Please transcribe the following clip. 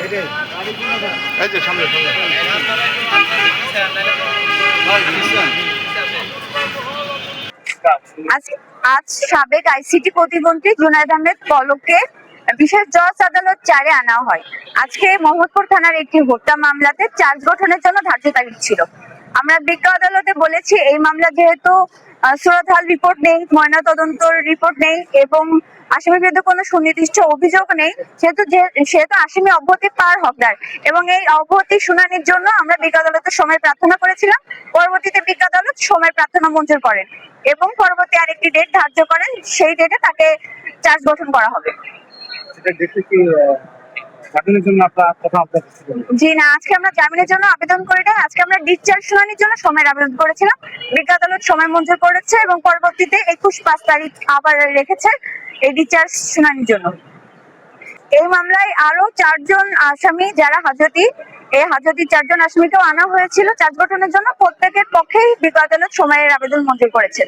এই যে সামনে আজ সাবেক আইসিটি প্রতিমন্ত্রী জুনায়েদ আহমেদ পলককে বিশেষ জজ আদালত 4-এ আনা হয়। আজকে মোহাম্মদপুর থানার একটি হত্যা মামলাতে চার্জ গঠনের জন্য ধার্য তারিখ ছিল। আমরা বিজ্ঞ আদালতে বলেছি এই মামলা যেহেতু সুরতহাল রিপোর্ট নেই, ময়নাতদন্তর রিপোর্ট নেই এবং আসামির বিরুদ্ধে কোনো সুনির্দিষ্ট অভিযোগ নেই, সেহেতু আসামি অব্যাহতি পাওয়ার হকদার এবং এই অব্যাহতি শুনানির জন্য আমরা বিজ্ঞ আদালতের সময় প্রার্থনা করেছিলাম। পরবর্তীতে বিজ্ঞ আদালত সময় প্রার্থনা মঞ্জুর করেন এবং পরবর্তী আরেকটি ডেট ধার্য করেন, সেই ডেটে তাকে চার্জ গঠন করা হবে। জি না, আজকে আমরা জামিনের জন্য আবেদন করি না, আজকে আমরা ডিসচার্জ শুনানির জন্য সময়ের আবেদন করেছিলাম। বিজ্ঞ আদালত সময় মঞ্জুর করেছে এবং পরবর্তীতে 21-5 তারিখ আবার রেখেছে এই ডিসচার্জ শুনানির জন্য। এই মামলায় আরো 4 জন আসামি যারা হাজতি, এই হাজতি 4 জন আসামিকেও আনা হয়েছিল চার্জ গঠনের জন্য। প্রত্যেকের পক্ষেই বিজ্ঞ আদালত সময়ের আবেদন মঞ্জুর করেছেন।